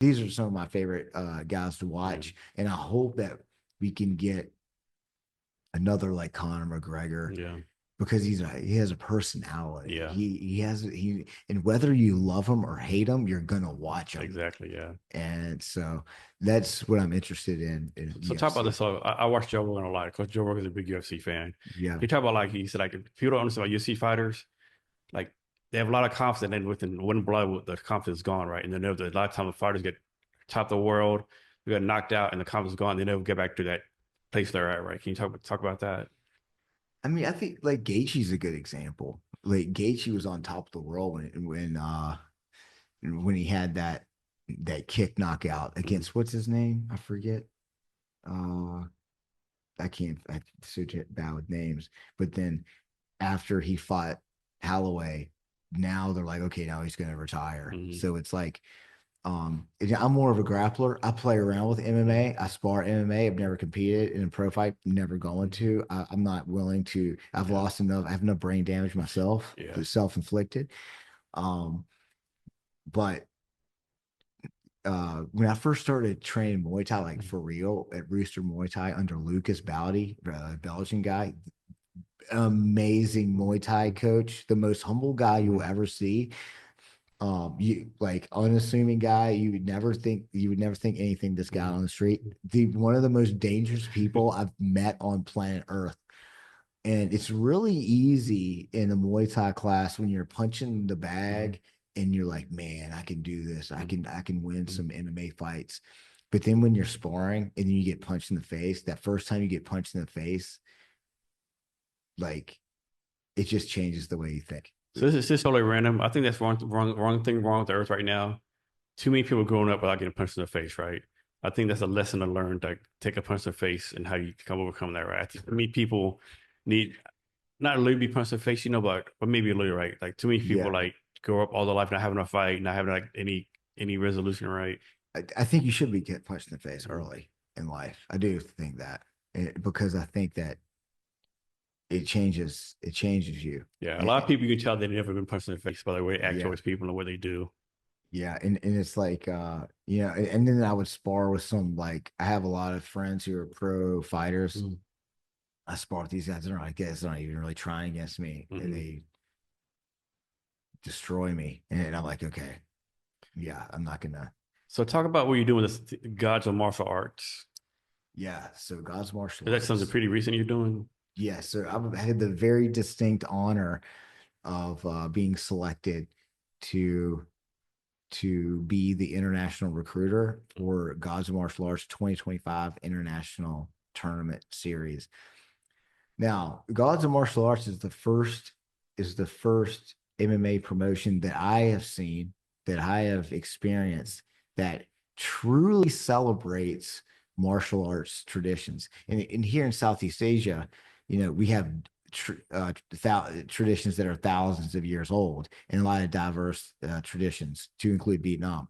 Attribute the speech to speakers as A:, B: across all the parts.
A: these are some of my favorite guys to watch, and I hope that we can get another like Conor McGregor
B: Yeah.
A: because he has a personality.
B: Yeah.
A: He and whether you love him or hate him, you're gonna watch him.
B: Exactly. Yeah.
A: And so that's what I'm interested in
B: So talk about
A: UFC.
B: this. So I watch Joe Rogan a lot because Joe Rogan is a big UFC fan.
A: Yeah.
B: He talk about like he said like if people don't understand about UFC fighters, like they have a lot of confidence, and then within one blow, the confidence is gone, right? And then a lot of times the fighters get top of the world, they get knocked out, and the confidence is gone. They never get back to that place they're at, right? Can you talk about that?
A: I mean, I think like Gaethje's a good example. Like Gaethje was on top of the world when he had that kick knockout
B: Mhm.
A: against what's his name? I forget. Uh I can't I such bad with names. But then after he fought Holloway, now they're like, okay, now he's gonna retire.
B: Mhm.
A: So it's like I'm more of a grappler. I play around with MMA. I spar MMA. I've never competed in a pro fight, never going to. I'm not willing to. I've
B: Yeah.
A: lost enough. I have enough brain damage myself,
B: Yeah.
A: self-inflicted. Um, but when I first started training Muay Thai, like
B: Mhm.
A: for real, at Rooster Muay Thai under Lucas Bowdy, Belgian guy, amazing Muay Thai coach, the most humble guy you'll
B: Mhm.
A: ever see. You like unassuming guy. You would never think anything this guy
B: Mhm.
A: on the street. The one of the most dangerous people I've met on planet Earth. And it's really easy in a Muay Thai class when you're punching the
B: Mhm.
A: bag and you're like, man, I can do this. I
B: Mhm.
A: can win
B: Mhm.
A: some MMA fights. But then when you're sparring and then you get punched in the face, that first time you get punched in the face, like it just changes the way you think.
B: So this is just totally random. I think that's wrong with the earth right now. Too many people growing up without getting punched in the face, right? I think that's a lesson to learn, like take a punch in the face and how you come overcome that, right? I think many people need not literally be punched in the face, but maybe a little, right? Like too many people
A: Yeah.
B: like grow up all their life not having a fight, not having like any resolution, right?
A: I think you should be get punched in the face
B: Mhm.
A: early in life. I do think that because I think that it changes you.
B: Yeah, a lot of
A: It-
B: people you can tell they've never been punched in the face by the way they act
A: yeah.
B: towards people and what they do.
A: Yeah. And it's like and then I would spar with some like I have a lot of friends who are pro fighters.
B: Mhm.
A: I spar with these guys. I guess they're not even really trying against me. And
B: Mhm.
A: they destroy me. And I'm like, okay, yeah, I'm not gonna
B: So talk about what you're doing with this Gods of Martial Arts.
A: yeah. So God's martial
B: Is that something
A: arts.
B: pretty recent you're doing?
A: Yeah, so I've had the very distinct honor of being selected to be the international recruiter for Gods of Martial Arts 2025 International Tournament Series. Now, Gods of Martial Arts is the first MMA promotion that I have seen that I have experienced that truly celebrates martial arts traditions. And here in Southeast Asia, we have traditions that are thousands of years old and a lot of diverse traditions to include Vietnam.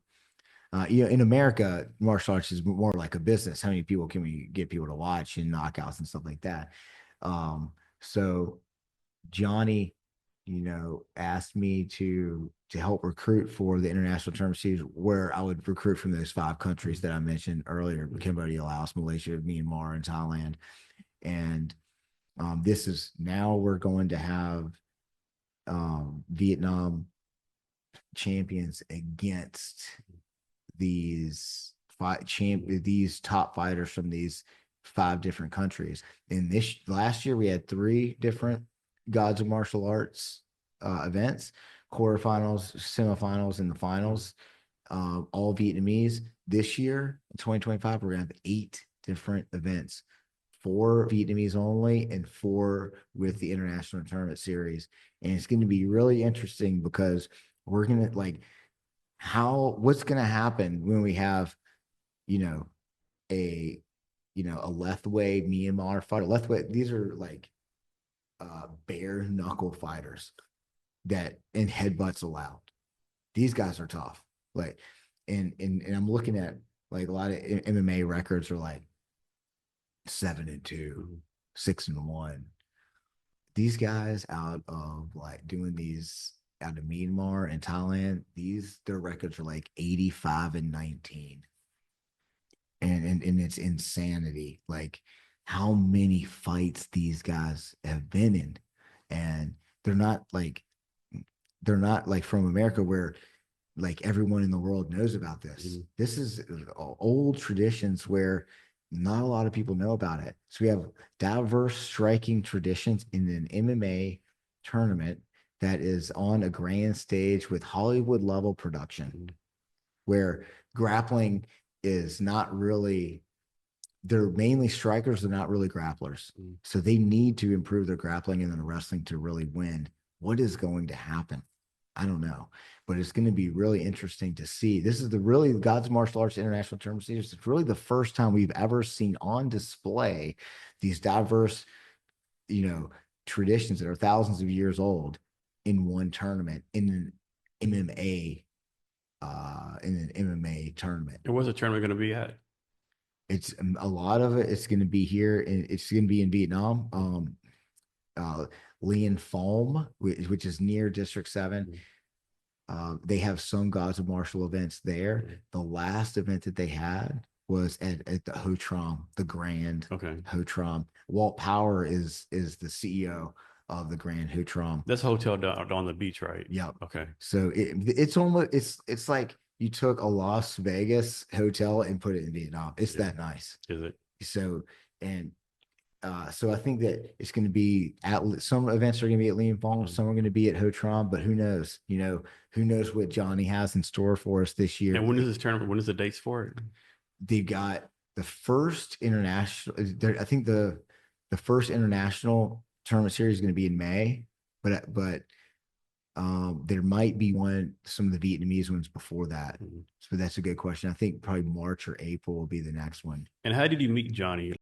A: In America, martial arts is more like a business. How many people can we get people to watch and knockouts and stuff like that? Um, so Johnny, asked me to help recruit for the international tournament series, where I would recruit from those five countries that I mentioned earlier: Cambodia, Laos, Malaysia, Myanmar, and Thailand. And this is now we're going to have Vietnam champions against these top fighters from these five different countries. And this last year we had three different Gods of Martial Arts events: quarterfinals, semifinals, and the finals. All Vietnamese. This year in 2025, we're gonna have eight different events. Four Vietnamese only, and four with the international tournament series. And it's going to be really interesting because we're gonna like what's going to happen when we have you know a a Lethway Myanmar fighter. Lethway, these are like bare knuckle fighters that and headbutts allowed. These guys are tough. Like, and I'm looking at like a lot of MMA records are like 7-2,
B: Mhm.
A: 6-1. These guys out of like doing these out of Myanmar and Thailand, their records are like 85-19. And it's insanity. Like how many fights these guys have been in. And they're not like they're not like from America where like everyone in the world knows about this.
B: Mhm.
A: This is old traditions where not a lot of people know about it. So we have diverse striking traditions in an MMA tournament that is on a grand stage with Hollywood level production,
B: Mhm.
A: where grappling is not really, they're mainly strikers, they're not really grapplers.
B: Mhm.
A: So they need to improve their grappling and then wrestling to really win. What is going to happen? I don't know, but it's going to be really interesting to see. This is the really God's Martial Arts International Tournament Series. It's really the first time we've ever seen on display these diverse, you know, traditions that are thousands of years old in one tournament in an MMA tournament.
B: And where's the tournament going to be at?
A: It's a lot of it. It's going to be here. It's going to be in Vietnam. Uh, Lien Foam, which is near District 7.
B: Mhm.
A: They have some Gods of Martial events there.
B: Mhm.
A: The last event that they had was at the Ho Tram, the Grand
B: Okay.
A: Ho Tram. Walt Power is the CEO of the Grand Ho Tram.
B: That's a hotel on the beach, right?
A: Yep.
B: Okay.
A: So it's almost it's like you took a Las Vegas hotel and put it in Vietnam. It's
B: Yeah.
A: that nice.
B: Is it?
A: So and so I think that it's going to be at some events are going to be at Liam Falls,
B: Mhm.
A: some are going to be at Hotron, but who knows? Who knows what Johnny has in store for us this year?
B: And when is this tournament? When is the dates for it?
A: They've got the first international. I think the first international tournament series is going to be in May, but there might be some of the Vietnamese ones before that.
B: Mhm.
A: So that's a good question. I think probably March or April will be the next one.
B: And how did you meet Johnny?